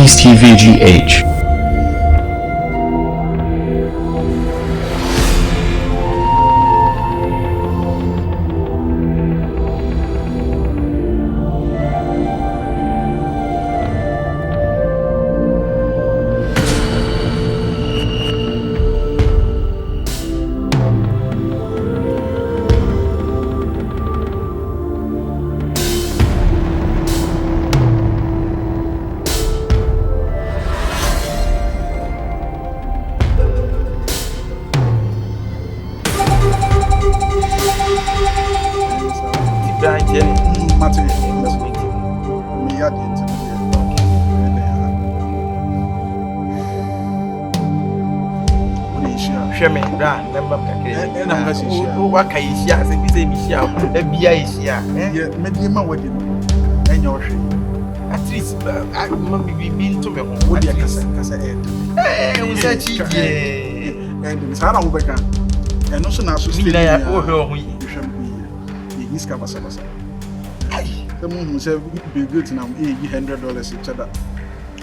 East TVGH. Waka ishia se bi se mi shia e bia ishia me di ma wadi no enya ohwe at least ma bi nto me ho wodi akasa we say chi sa na wo beka eno so na so stay na ya wo hwe ho yi hwem yi niska basa ai se mu se be good na e yi $100 each other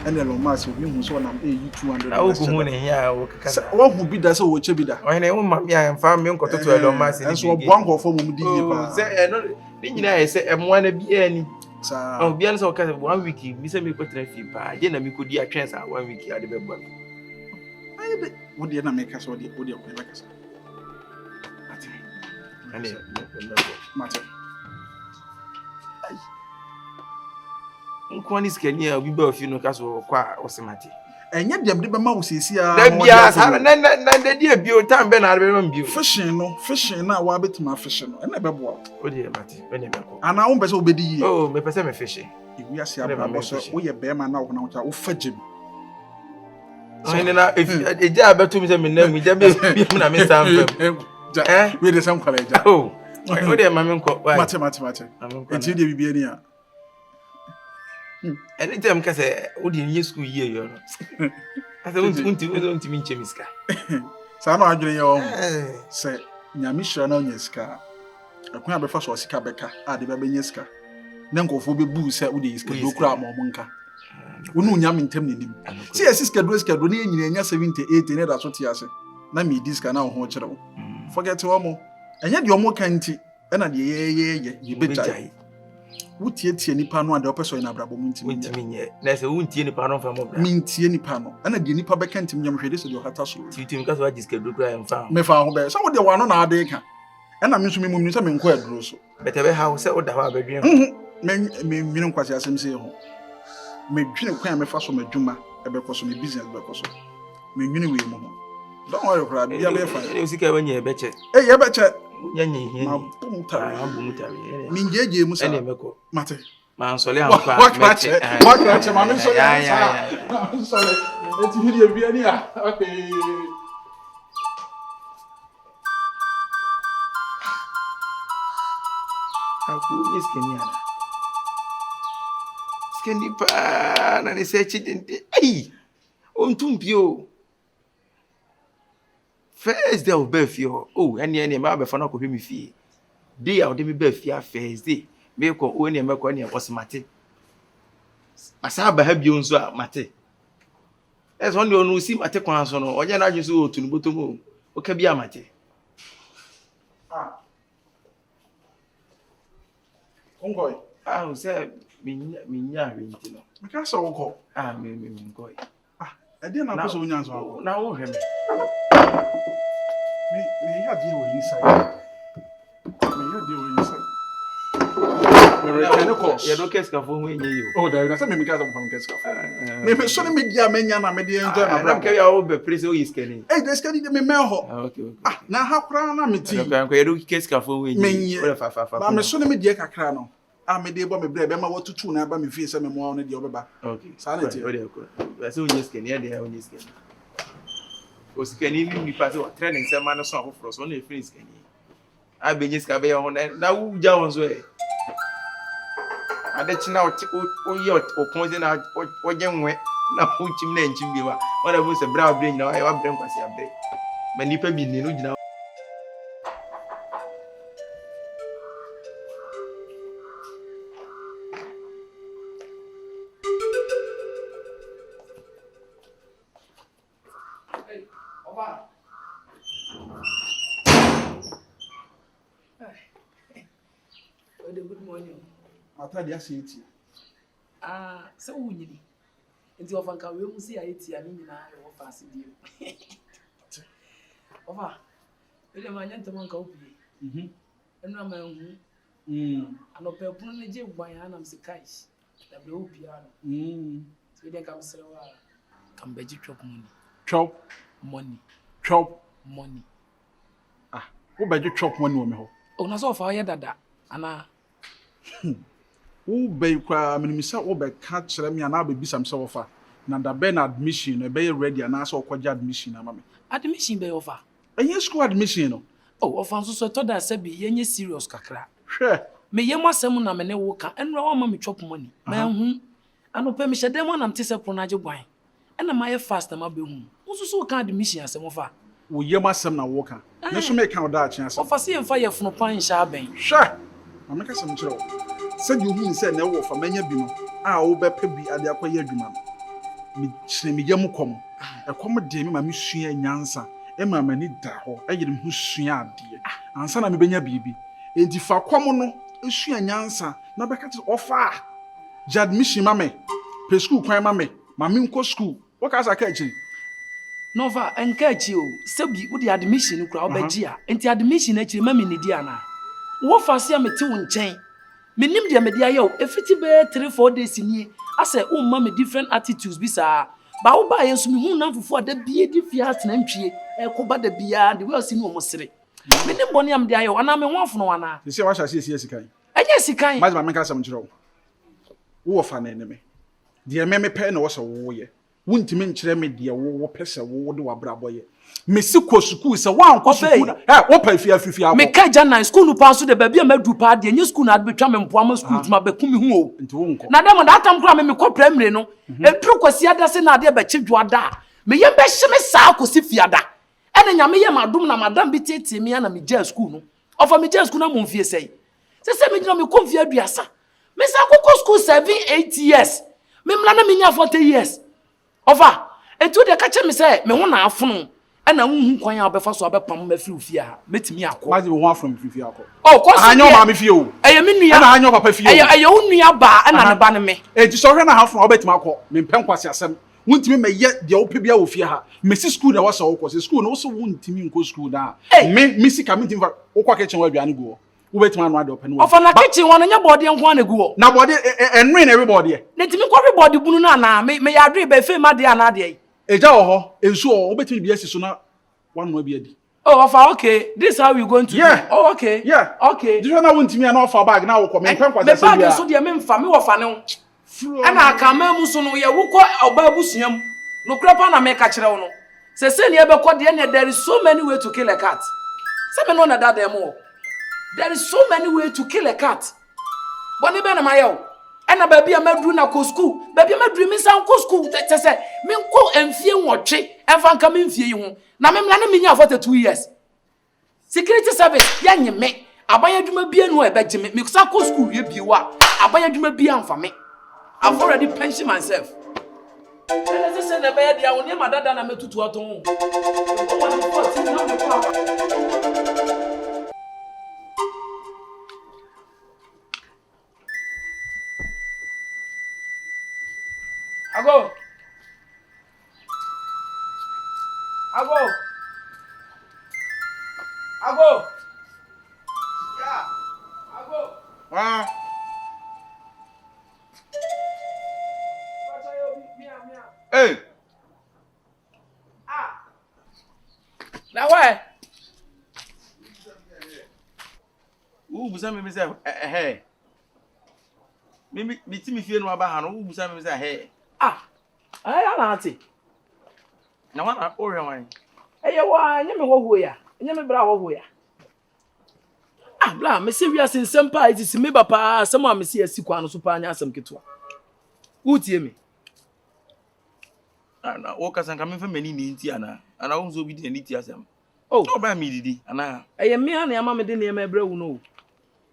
and the lomas we hu so na e yi $200 na wo hu ne ya wo kaka wo hu bi da se wo che bi da o ne wo ma mi an fa mi nkoto to lomas ni so bo anko fo mu di ni pa se eno ni nyina ye se emo na bi ani sa o bi an se o ka 1 week mi se mi ko tra fi pa je na mi ko di atwen sa 1 week ade be bo ai be wo di na me ka so di wo di ko be ka sa ane mate nkwani skani a obi ba ofi no ka so kwa osemate enye dem de be ma wo sesi a da bia sara na de dia bio tam be na be ma bio fishing na wa betima fishing no ena be bo o de mate ene be ko ana wo pese obedi yi oh me pese me fishing iwi ase aba so wo ye be ma na wo na wo fa jim ene na eja abeto mi se me na mu ja be na me sam fam we de sam kwala eja oh o de ma me nko mate enti de bibia ni a anytime ka say o de nye school year yo no asa unti mi nche miska sa na adwene yo se nyame hira na onye ska akwan abefa so sika beka ade be benye ska na nkofo be bu se wo de ska do kura ma omo nka wonu nyame ntem nenim se esiska do na enyina nya 78 ne da so ti ase na mi diska na ho kire wo forget wo mo enye de omo kanti na de ye betai wutie nipa no ade opeso ina brabo muntimi nye na se wuntie nipa no fa mo bra mintie nipa no ana de nipa beka ntim nyam hwede so de hata so titim ka so agiska do kra em fa me fa ho be so wo de wano na ade ka ana me so me mumni so me nko aduro so bete be ha se oda ha badwen me nwini nkwase asem se ho me dwine kwan me fa so madwuma e be ko so me business be ko so me nwini we mo ho don't worry kra bia be fa e sika wanya e beche ye beche nyanyi hie ma bumtari minjeje musa ene meko mate ma nsole ampa meche ma me nsole ya nsole eti hiri bia ni a okay aku iskeni ana skeni pa na ne se chidente ai on tumpio first day of birth yo oh ene ma be fa na ko hwe mi fie day a ode mi birth fie first day me ko o ene me ko ene osimate asa ba ha bio nso a mate eso on de onu si mate kwan so no onye na adwe so otunu botomo o ka bia mate Ongoi. O se minya hwenti no. Me ka so wo me ngoi. E dey na ko so nya so. Na wo hwe me. Me ya dey wo inside. Me return course. Ya do keska fo ho enye yo. Oh, da say me ka so mo keska fo. Me so me dia menya na me dey enjoy na bra. Na ka ya wo be place o yiskeni. Dey skani de me ho. Okay. Na ha kura na me ti. Ko ya do keska fo ho enye. O fa. Ba me so me dia kakra no. Me dey bo me bre be ma watutu na ba me fie se me mo no de obeba. Okay. Sa na ti. O de ko. Ba se o yiskeni ya de ya o yiskeni. O skeni ni pa se o training se ma no so afoforo so na e free skeni. Abenye ska be ho na wu ja won so e ade china o ye o konze na o genwe na o chim na nchim bi wa wona bu se bra bre nyina wa bre nkwasi abre ma nipa bi ni no gina fata dia se eti se wo nyini nti ofa nka we mu si ya eti ani nyina e wo fa ase dio ofa ele ma nya ntama nka opie enu ama hu anope punu ne je gwan ya na mse kai da be opie ano so de kam sere wa kam beji chop money wo beji chop money wo me ho o na so fa ya dada ana wo be kwa minimisa wo be ka kire me ana be bisam se wo fa na da be na admission no be ready ana so kwaja admission ama me admission be offer enye school admission no offer so to da se be yenye serious kakra hwe me yem asem na me ne wo ka enra wa ma me chop money ma hu anope me hyede mo na mte se pronaje gwan ena ma ye fast na ma be hu so ka admission asem fa wo yem asem na wo ka ne so me ka wo da achen asem offer se yem fa ye funu pan sha ben hwe ma me ka sem kire wo se di hu se na wo fa manya bi no a wo be pa bi ade akoye adwuma mi kyene mi yem kom ekom de mi ma me sua nyansa e ma mani da ho ayire mi hu sua ade ansa na me benya bibi enti fa kom no esua nyansa na be ka te offer admission ma me pe school kwan ma me nko school wo ka sa ka echi no va enka echi o sebi wo di admission kura obaji a enti admission echi ma me nidi ana wo fa se amete wo nchen menim de media ye o efiti be 3-4 days ni ase umma me different attitudes bi sa ba wo ba ye nso me hu na fufu ada bie di fia atena ntwie e ko ba da bia de we osi ni o mosere menim boni am de aye o ana me ho afono wana se wa sha se sikan enye sikan ma me ka sam kire wo fa na ene me de me pe na wo se wo ye wuntimi nkire me de wo pese wo de wabrabo ye mesi ko school se wan ko school wo pa fia akọ me ka jana school no pa so de ba bia madu pa de nye school na betwa me mpoa ma school tuma be kumi hu o nti wo nko na dem da tam kura me ko primary no edru kwasi ada se na de ba chidwo ada me ye be hye me saa ko si fiada ene nya me ye madum na madam bi tete me na me ja school no ofa me ja school na mo mfie sei se me gina me ko mfie aduasa me sa ko school 7-8 years me mla na me nya 40 years ofa etu de ka che me se me ho na afono ana hu kwan ya obefa so obepam ma firi ofie a metimi akọ ma ji wo afrom firi akọ ko anyo ma me fie o eye me nua na anyo papa fie o eye nua ba ana ne ba ne me ti so hwe na afrom obetimi akọ me mpem kwase asem wuntimi me ye de wo pebia wo fie ha me si school na wo so wo ko se school no so wuntimi nko school na me si ka metimi fa wo kwa kitchen wa aduane go wo betimi anu ade open wo ofa na kitchen won nya body nko ana go na body enwe na everybody netimi ko everybody bunu na na me ya adre be fe ma de ana de eja wo ho ensu o obetimi bia si so na one no be adi ofa okay this how we going to do okay okay do you know wuntimi na offer bag na wo ko me mpem kwase se bia me bag so de me mfa me wo fa ne ana aka ma mu so no ye wo ko oba busuam no krapa na me ka kire wo no se ne e be ko de ne there is so many way to kill a cat se me no na that dem o there is so many way to kill a cat boni be na mayo ena ba bia madu na ko school ba bia madu mi san ko school te se me ko emfie nwotwe emfa nka me mfie yi ho na me mla na me nya 42 years security service ya nyeme abaya dwuma bia no e be gye me sa ko school ye biwa abaya dwuma bia amfa me I've already pensioned myself. And as I said, the bed, I will never madada na metutu aton. Ago. Yeah. Ago. Hey. Now why? Busa me say hey. Me ti fie no aba ha no busa me say hey. Aya na ati. Na wana o hwe wan. Wa nya me hoho ya. Nya me bra hoho ya. Bla me se wi asensem pa iti me ba pa asem a me se asikwa no so pa anya asem ketwa. Utie me. Ana o ka sanka me fa mani ni nti ana wo nso bi di ni ti asem. Oh, no ba mi didi ana. Me ana ama me de ne ma bra wu no.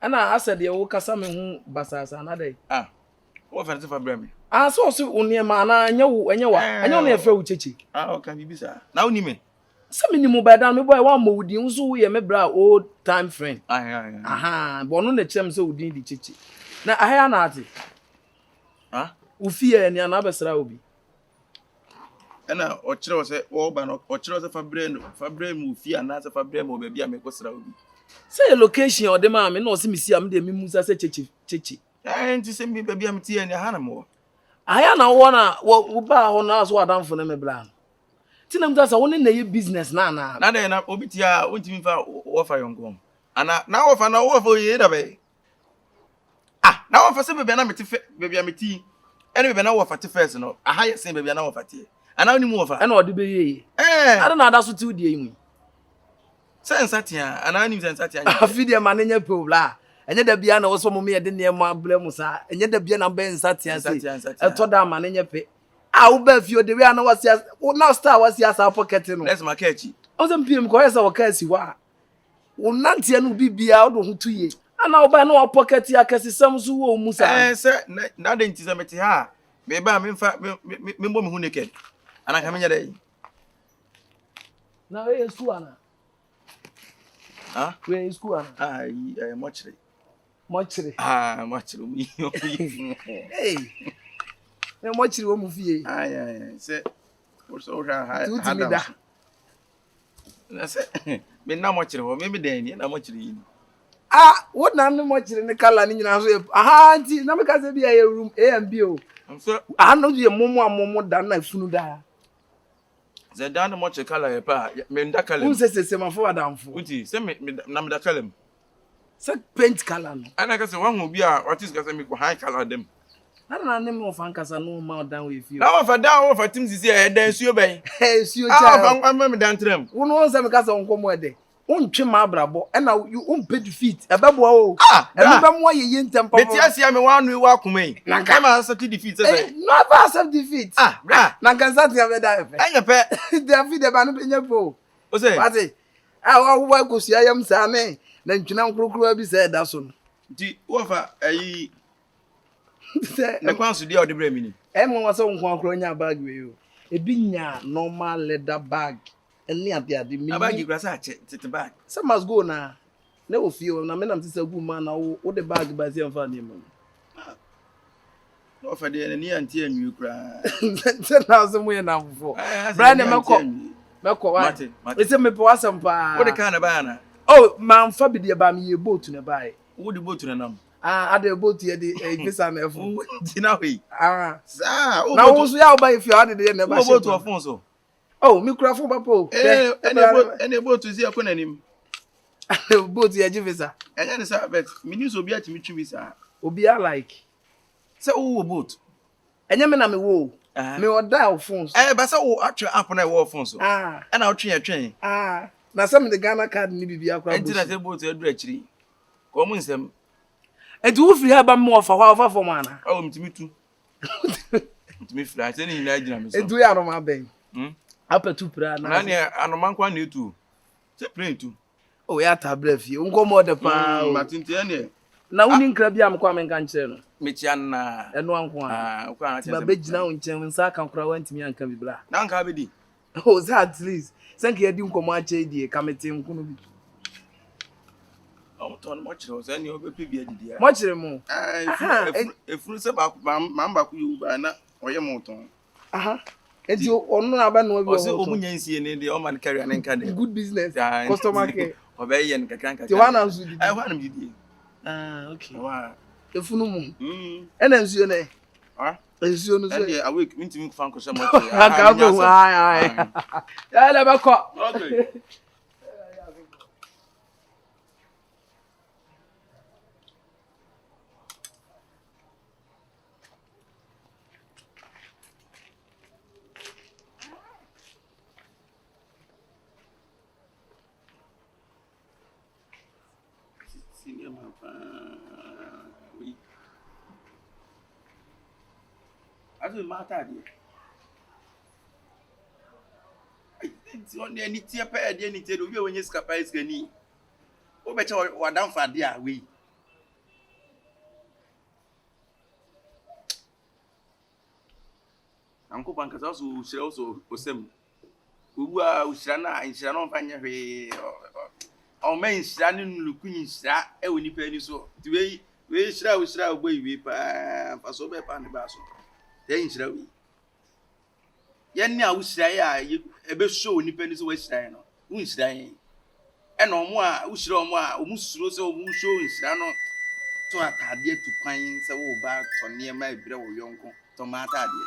Ana asede wo kasa me hu basasa na dai. Wo fa fa bra me. So wo ne ma na anya wo anya na e fa wo cheche. O ka bibi sa. Na wo ni me. Se me ni mo ba dan me boy wa mo wudi nso wo ye me bra old time friend. Aha, bo no na kyerem se wudi di cheche. Na ahia na ate. Ah? Ufie ni anabesra obi. Ena ochire se wo ba no ochire se fabre mu fie na se fabre mu ba bia me kosra obi. Say location o de ma me no se misi am de me musa se cheche. Nti se mi ba bia me tie ni ha na mo. Ahia na wo na wo ba ho na so adamfo na me bla. Ti na mutasa wo ne na ye business na. Na de na obi tia wontimi fa wo fa yonkom. Ana na wo fa na wo fa ye da be. Ah, na wo fa se be bia na me te be bia me ti. Ene be bia na wo fa te first no. Aha ye se be bia na wo fa te. Ana oni mu wo fa. E na odi be ye. Ada na ada so ti odi yin. Sensatia, ana ni sensatia. Afide ma ne nya pobla. Enye da bia na wo so mo me de ne ma bla mu sa. Enye da bia na be nsatia se. Eto da ma ne nya pe. Ah, wo ba fio de we na wasi na star wasi asa pocket no. Let's market. O se mpiem ko yesa wo ka si wa. Wo nante no bibia wo do ho tuye. Ana wo ba na wo pocket ya kesisam so wo mu sa. Se na de nti se meti ha. Me ba me mfa me mbom hu naked. Ana ka me nya dai. Na we school ana. Ah? We school ana. Ah, mochire. Mochire. Ah, mochire mi. Hey. Na mochire wo mu fie. Ai, se o so ha Tu ti mi da. Na se me na mochire ho me dan ni na mochire yi. Ah, what na no mochire ne kala ni nyina so. Aha, nti na me ka se bia ye room A and B o. So ah no ye momo da na funu da. Ze dan mochire kala ye pa me nda kala. Un se ma fo adamfo. Uti se me na me da kala. Se paint color no. Ana ka se wan hu bia otis ka se me ko high color dem. Na ne mo fan kasa no ma dan we fie. Na wa fa dan wa fa tim sisi e dan suo ben. Eh suo cha. Ah fa me dan tram. Wo no se me kasa onkomo ede. Untwe ma brabo e na you pay defeat. E be boa o. E me be mo ye ntem pa. Beti asia me wanu wa kuma yi. Na ka ma sa defeat se. No ba accept defeat. Ah, bra. Na kan sa tia be da e fe. Anya pe. David e ba no be nya po. O se. Pati. Ah wa ko sia yam sa me. Na ntwina nkrokro bi se da so no. Di wo fa ayi na kwanso dia ode bra mi ni. E mo wa so nkwan kro nya bag we o. E bi nya normal leather bag. Eni ade mi. Abagi kra sa che tete bag. Some must go na. Na ofio na me nam tisa gu ma na wo de bag ba se mfa ne mu. No fa de ni anti anwi kra. Se na so mu ye na mfo. Bra ne meko wa. E se me po asem pa. Wo de ka na ba na. Oh, man fa bi de ba me ye boat na bai. Wo de boat na nam. Ah, ade boat ye de visa na efo. Dina we. Ah. Sa, na wo so ya ba ifio ade de na ba. Wo boat ofon so. Oh, mi kura fun ba po. Ene boat zi akonanim. Boat ye ji visa. Enya ne sa bet, mini so obi atimi twi visa. Obi a like. Se wo boat. Enya me na me wo. Me oda phone so. Ba se wo atwe app na wo phone so. Ah. E na wo twen. Ah. Na some the Ghana card ni bibia akwa. Enti na se boat edu akiri. Ko mu nsem. Enti wo free ba mo ofa wa for mana. Oh, mtimi tu. Mtimi fly, se ni na gina me so. Enti ya no ma ben. Apa tu pra na. Na ne anomankwa na etu. Se plane tu. Oh, ya tabra fie. Nkomo de pa. Matinti ene. Na woni nkra bia mkwa men kan kire no. Mechia na. Eno anko a. Ah, kwa na ba begina wo nchen nsa kan kra wantimi anka bibla. Na nka be di. Oh, that at least. Sanke yedi nkomo a che die kamete nkuno bi. Oh, ton mo chiro se ni obepe bi adidi. Mo chire mo. Efuru se ba mamba ku yu ba na oye mo ton. Aha. Enti onu na ba no bi. O se omunya nsie ne de o man carry na nka de. Good business. Customer care. Obeye nka kan. Ti wana nsu di. Ai wana mdidi. Ah, okay. Wa. Efunu mu. Ena nsuo ne. Ah. Nsuo no so. Ade awake minti fan ko se mo. Aka go ai. Ya le ba ko. Okay. Aso mata de. Ti on de ni tie pa de ni tie do wi onye skapa iskani. Wo be che wadam fa de a we. Anko banka so shira so osem. Owu a ushira na on fanya hwe. O men shira ni lukunyi shira e woni pa ni so. Ti we We shira boy we pa so be pa ne ba so. Then shira we. Yan a wo shira ya e be show nipa ni so we shira no. Wo shira yen. E no mo a wo shira mo a o mu suro se o mu show shira no. To atade tu kwan se wo ba to ne ma ebre wo yonko. To ma atade.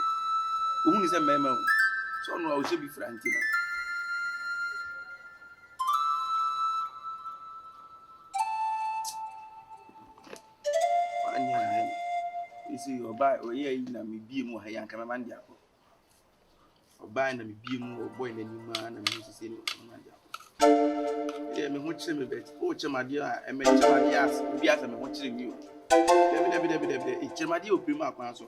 O hu ni se mema wo. So no o she bi franti no. See your buy or yeah, na me be mu ha yanka me mande akọ. Oba na me be mu boy na ni ma na me say no mande akọ. Yeah, me ho kire me bet. O chemade a e me chemade as bi as me ho kire mi o. Debi e chemade o prima akwan so.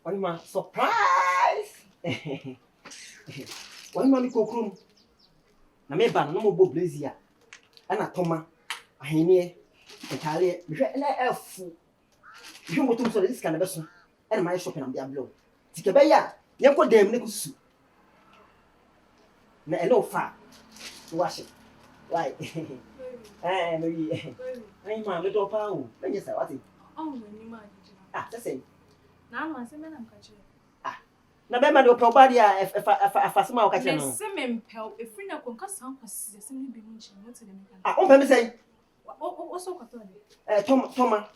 Wani ma surprise. Wani ma mi kokrum. Na me ba no mo bo blazer. Ana toma ahenie etale me hwe na efu. Hwe mo tum so de sika na beso. Ana ma shopping am dia blow. Tike be ya, ye ko dem ne kusu. Na eno fa. Wash it. Right. No yi. Ai ma me do pa o. Na nyesa wati. Oh, ni ma di. That's it. Na no ase me na mka kire. Na be ma do proba dia afasema o ka kire no. Me se me mpel efri na konka san kwasi se me bi mu nchi mo tele me kan. On pe me say. O so kwato ni. Toma.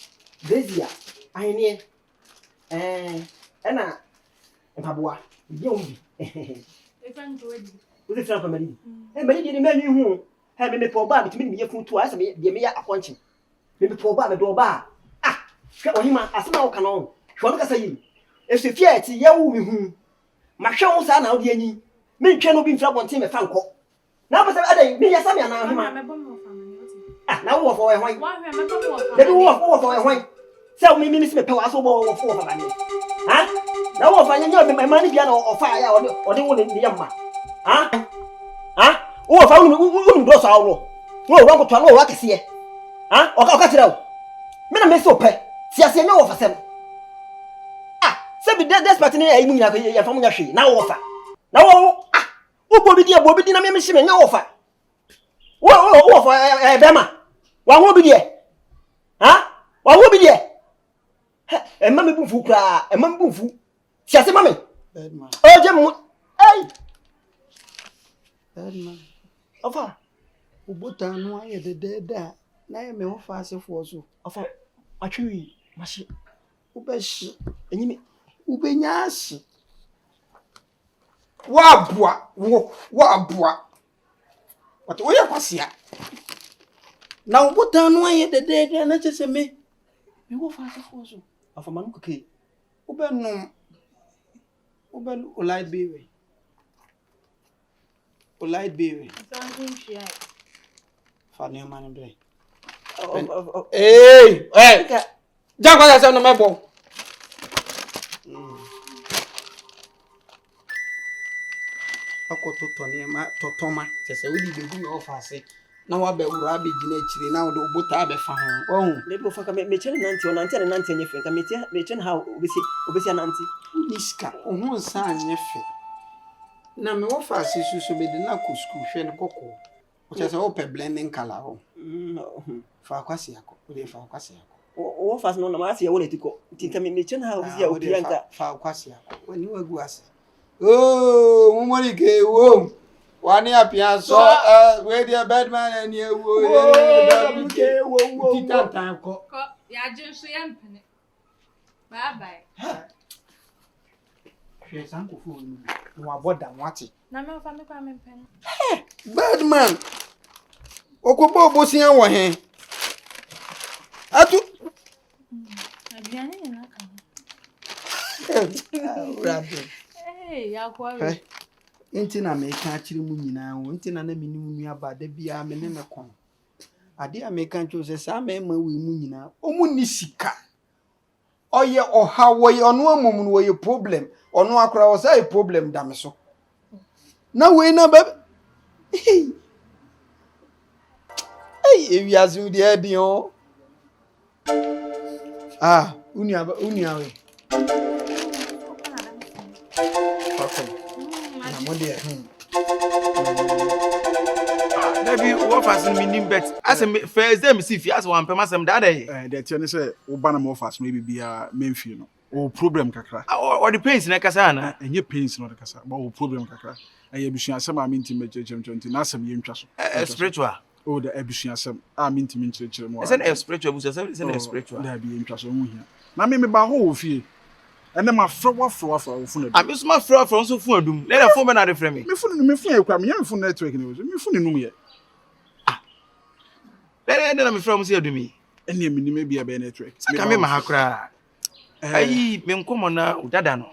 Bezia. Ahenie. Ena mpaboa. Bi o bi. E kan to wedi. O se fra family. Mali di me nwi hu. Ha me proba bitimi me ye futu asa me de me ya akonchi. Me proba me do ba. Hwa ohima asema o ka no. Hwa no ka say. Efe fiati ye wo mi hu. Ma hwe wo sa na wo de anyi. Me ntwe no bi mfra bonte me fa nko. Na ba se adai me ya sa me na ohima. Me bo mo fa me oti. Na wo fo we hwan. Wa hwe me bo mo fa. Debi wo fo we hwan. Se o mi se me pe wa so bo wo fo fa ba ni. Ha? Na wo fa nya me ma ni bia na o fa ya o de wo ni yamma. Ha? Wo fa wo ni do so awo. Wo ro ko to no wa kese ye. Ha? O ka tira wo. Me na me so pe. Si ase me wo fa sem. Se bi despite ni ayi mu nyina ya fa mu nya hwe. Na wo fa. Na wo wo bo bi di na me hye me nya wo fa. Wo fa bema. Wa ho bi di e. Ha? Wa ho bi di e. Emma me bunfu kra, emma me bunfu. Si ase ma me. Bedman. O je mu. Ai. Bedman. Ofa. Ubota no aye de na ye me ho fa asefo so. Ofa. Atwi mashi. Ubeshi. Enyime. Ubenya ashi. Wa abua. Watu oya kwasia. Na ubota no aye de na chese me ho fa asefo so. Ofa manu koke. Ubenu Olai Bewe. San nchi ai. Fani mani bre. Hey! Jangwa sa no mebo. Akoto totoma sese wodi begu na ofase na wa be wura be gina chire na wo do bota abe fa ho ohun Lebi ofa ka me chene nanti nye fe ka me chene ha obesi nanti. niska ohun sa anye fe na me wo fa se susu be de na ko school hwe ne kokko o chese o pe blending color ho fa kwase akọ o de fa kwase akọ O fa no na ma ase ye wona tiko tinka me chene ha obesi ya obi anka fa kwase akọ wani wagu ase oh mumori ke wo wani apia so we dey Bedman and ye wo ke wo titan ko Ya je so ya mpene. Bye. hwe san ko fu ni wa boda wati Na me fa me kwa me mpene. Bedman okobo obosian wo he atu Aduane ni na ka. Ya kwa we. Inti na me ka akire mu nyina wo inti na me ni mu aba da bia me ne me kon ade a me ka ncho se sa me ma we mu nyina o mu ni sika oye oha wo ye ono amom no ye problem ono akora wo say problem da me so na we na ba ewi azu de edi o unia we okay mo de Maybe what fast me nim bet. As a first day me see fi as one pema sem that day. The thing is wo ba na mo fast maybe bia memfi no. O problem kakra. Or the pains na kasa na. Enye pains no de kasa, but o problem kakra. Abusua am minti mechechemchenti na asem ye ntwa so. Spiritual. Oh, the abusua asem minti menchechire mo. Is an spiritual business, is an spiritual. Da bi ntwa so hu hia. Na me ba ho fie. Ene ma fro fun I miss my friend from so phone dum. Let a phone na dey frame me. Me fun e kwa me yan fun network ni me fun num ye. Let na me from say do me. Ene me ni me bia be network. Saka me ma hakra. Ayi me nkomo na udada no.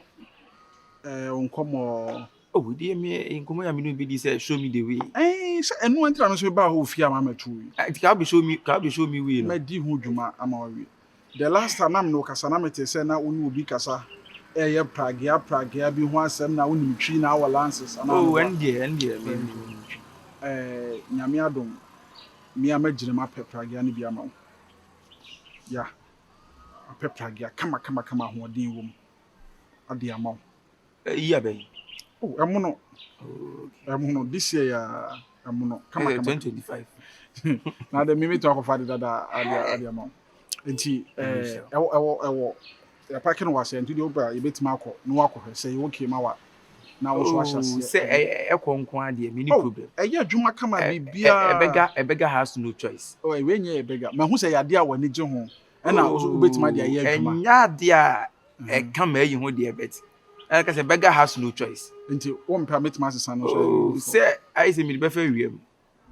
Nkomo Oh, dear me, nkomo ya me no be this show me the way. So enu entra no so ba ho fie ama matu. Can show me way no. Me di hu dwuma ama we. The last time am no kasa na mete say na onu obi kasa ye pragia bi ho asem na onu twi na our lances ana. Oh, and there nyame adom me amagire ma pragia ne bi ama wo. Ya. Pragia kama ho odin wo mu. Ade ama wo. Iya be. Oh, amuno. Amuno this year ya amuno kama 2025. Na the mimi to akofa dada ade ama wo. Enti ewo ya pake no wase enti de obra yebetima akọ no akọ say okay ma wa na wo so ahyase say ekọ ade me ni problem eye adwuma kama bibia ebega has no choice we nye ebega ma hu say yade a wani je ho na wo so obetima de aye adwuma enya ade a kama ayi ho de ebet aka say ebega has no choice enti wo mpa metima asesa no so say I say me be fa wiem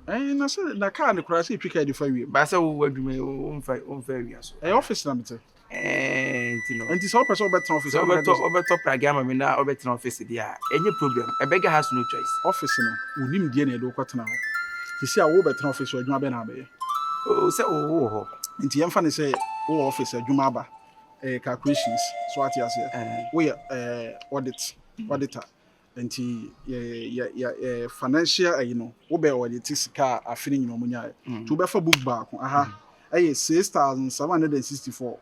na say na car ne kura say twika de fa wiem ba say wo adwuma wo mfa wiem so office na mete enti so person obetra office obeto program me na obetra office dia any problem ebega has no choice office no onim die na e do kwatena ho kisi a wo betra office adwuma be na be say wo ho enti yemfa ne say wo office adwuma ba calculations so ati ase we auditor enti financial you know wo be audit sika afini nyino munya to be fa book back aye 6,764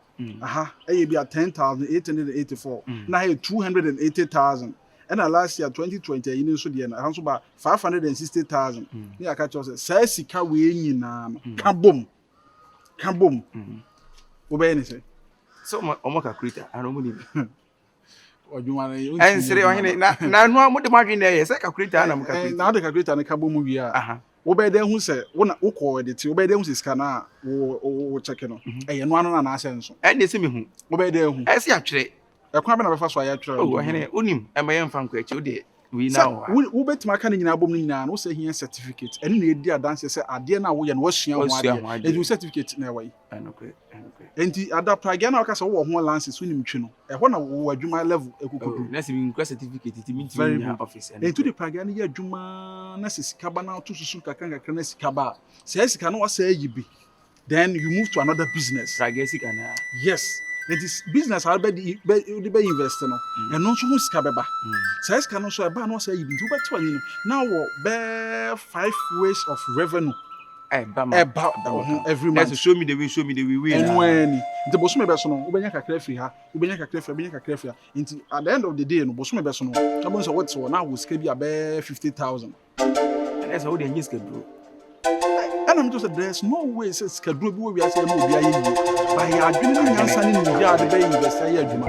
aye be 10,884 na aye 280,000 and last year 2020 yin so de na hanso ba 560,000 ni aka cho say sika we nyina no ka bom wo be ni say so omo calculator and omo ni odwuma na yo ensere ohene na no mo de madwen na ye say calculator na mo calculator na de calculator na ka bom wi a wo be de hu say wo na wo ko edit wo be de hu sika na wo check no no anu na ase nso ene se me hu wo be de hu ese atwere ekwa be na be fa so aya atwere ohene onim e maye mfa nkwa echi wo de we now wo betima ka ne nyina bom no nyina no say here certificate ene na edi adanse say ade na wo ye no wasua ho ade edu certificate na wai anokwe enti ada pragia na waka say wo ho lances wo nim twi no ho na wo adwuma level ekokodu na se me nkwa certificate ti mi ti office enti de pragia na ye adwuma na sika ba na to susu kakra na sika ba say sika no wasa ayi bi then you move to another business pragia sika na yes it is business are be invest no and no so sika beba say sika no so e ba no say ayi bi to beto ani no now be 5 ways of revenue about every month. Let's show me the way. And when the bosume be so no, ubenya kakra free ha, ubenya kakra free. Until at the end of the day no bosume be so no. Abon so what so now we sika bi about 50,000. And that's how they use schedule. And I'm just said there's no way say schedule bi we are say no bi ayi. By adwene na nyansa ni bi ade be invest ayi adwuma.